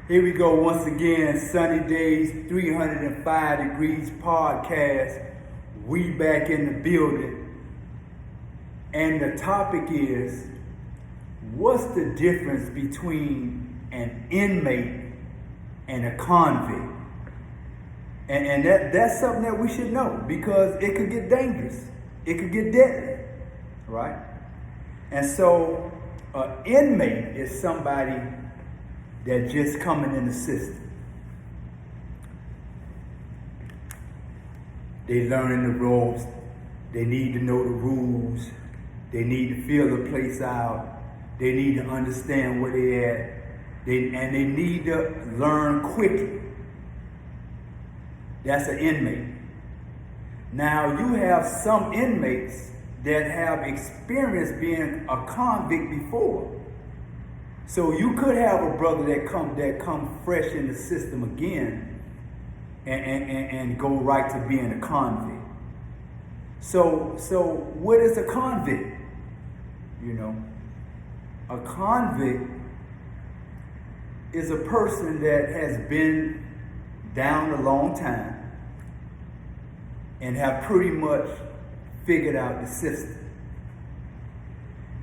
Here we go once again, Sunny Days, 305 Degrees podcast. We back in the building. And the topic is, what's the difference between an inmate and a convict? And that's something that we should know, because it could get dangerous. It could get deadly, right? And so an inmate is somebody that just coming in the system. They learning the ropes. They need to know the rules. They need to feel the place out. They need to understand where they at. And they need to learn quickly. That's an inmate. Now you have some inmates that have experienced being a convict before. So you could have a brother that come fresh in the system again and go right to being a convict. So what is a convict? You know, a convict is a person that has been down a long time and have pretty much figured out the system.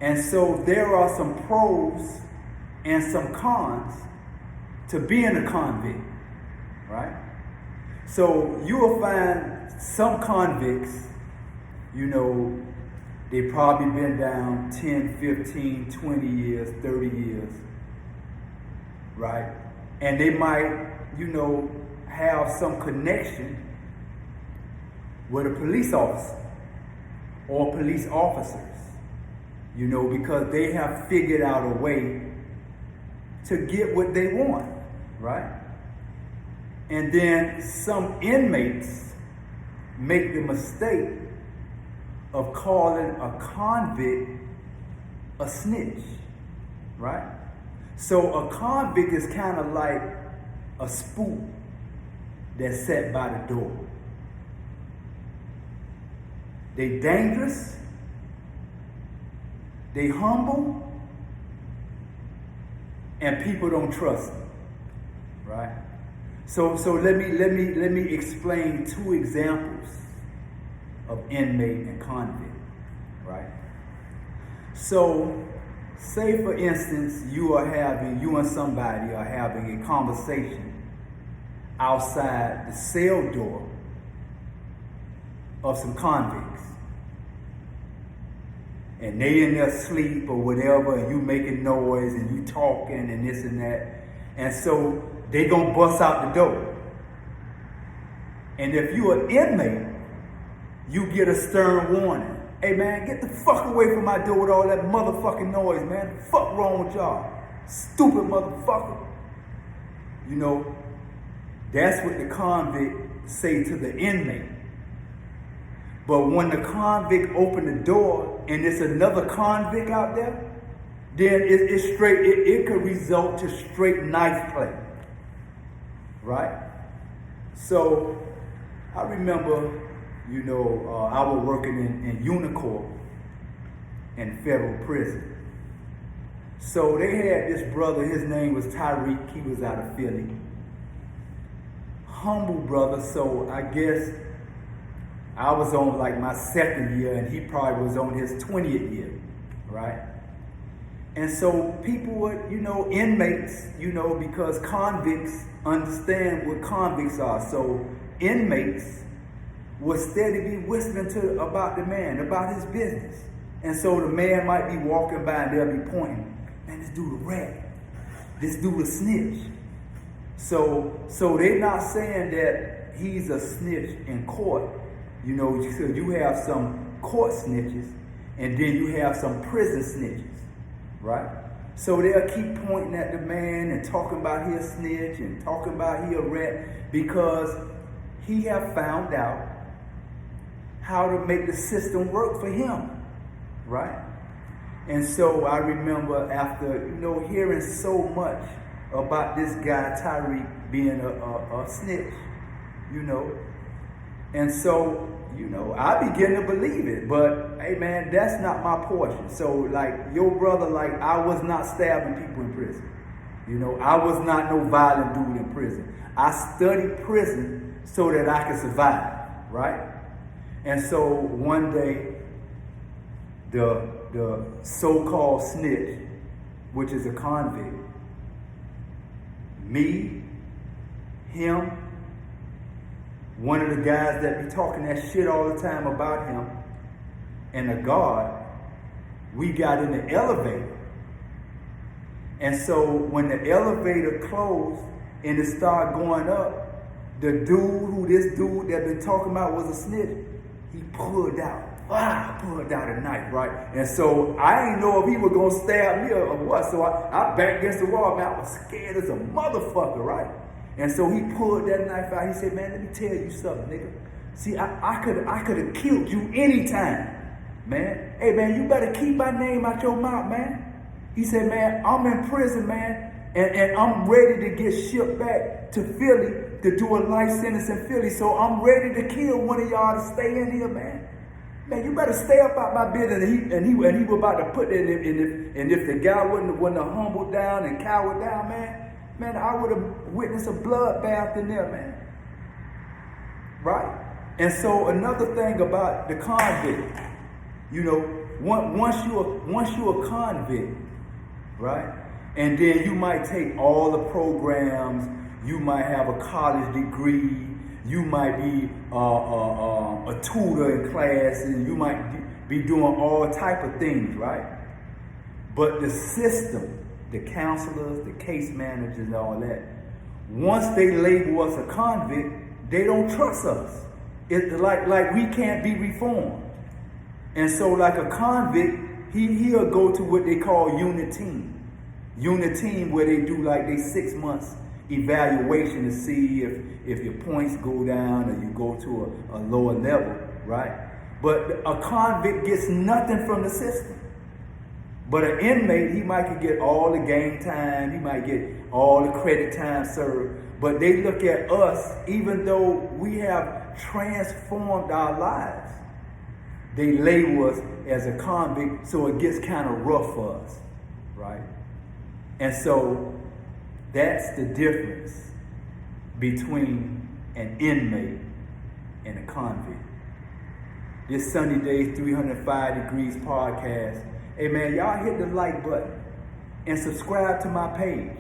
And so there are some pros and some cons to being a convict, right? So you will find some convicts, you know, they probably been down 10, 15, 20 years, 30 years, right? And they might, you know, have some connection with a police officer or police officers, you know, because they have figured out a way to get what they want, right? And then some inmates make the mistake of calling a convict a snitch, right? So a convict is kind of like a spook that's set by the door. They dangerous, they humble, and people don't trust them, right? So let me explain two examples of inmate and convict, right? So say for instance you and somebody are having a conversation outside the cell door of some convicts. And they in their sleep or whatever, and you making noise and you talking and this and that. And so they gonna bust out the door. And if you an inmate, you get a stern warning. Hey man, get the fuck away from my door with all that motherfucking noise, man. The fuck wrong with y'all? Stupid motherfucker. You know, that's what the convict say to the inmate. But when the convict open the door and there's another convict out there, then it's straight. It could result to straight knife play, right? So I remember, you know, I was working in Unicor in federal prison. So they had this brother. His name was Tyreek. He was out of Philly. Humble brother. So I guess I was on like my second year and he probably was on his 20th year, right? And so people would, you know, inmates, you know, because convicts understand what convicts are. So inmates would steadily be whispering about the man, about his business. And so the man might be walking by and they'll be pointing, man, this dude a rat. This dude a snitch. So they're not saying that he's a snitch in court. You know, so you have some court snitches, and then you have some prison snitches, right? So they'll keep pointing at the man and talking about he a snitch and talking about he a rat, because he have found out how to make the system work for him, right? And so I remember after, you know, hearing so much about this guy Tyreek being a snitch, you know. And so, you know, I begin to believe it, but hey man, that's not my portion. So like your brother, like I was not stabbing people in prison. You know, I was not no violent dude in prison. I studied prison so that I could survive, right? And so one day, the so-called snitch, which is a convict, me, him, one of the guys that be talking that shit all the time about him, and the guard, we got in the elevator. And so when the elevator closed and it started going up, this dude that been talking about was a snitch, he pulled out a knife, right? And so I didn't know if he was gonna stab me or what. So I backed against the wall, man. I was scared as a motherfucker, right? And so he pulled that knife out. He said, man, let me tell you something, nigga. See, I could have killed you anytime, man. Hey, man, you better keep my name out your mouth, man. He said, man, I'm in prison, man, and I'm ready to get shipped back to Philly to do a life sentence in Philly. So I'm ready to kill one of y'all to stay in here, man. Man, you better stay up out my business. And he was about to put it in. And if the guy wouldn't have humbled down and cowered down, man, I would have witnessed a bloodbath in there, man. Right? And so another thing about the convict, you know, once you're a convict, right? And then you might take all the programs, you might have a college degree, you might be a tutor in classes, you might be doing all type of things, right? But the system, the counselors, the case managers and all that, once they label us a convict, they don't trust us. It's like we can't be reformed. And so like a convict, he'll go to what they call unit team. Unit team where they do like they 6 months evaluation to see if your points go down or you go to a lower level, right? But a convict gets nothing from the system. But an inmate, he might get all the game time, he might get all the credit time served, but they look at us, even though we have transformed our lives, they label us as a convict, so it gets kind of rough for us, right? And so that's the difference between an inmate and a convict. This Sunny Days 305 Degrees podcast. Hey man, y'all hit the like button and subscribe to my page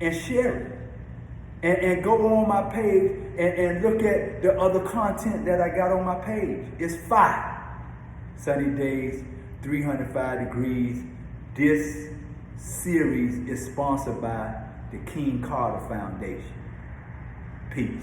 and share it. And go on my page and look at the other content that I got on my page. It's fire. Sunny Days, 305 Degrees. This series is sponsored by the King Carter Foundation. Peace.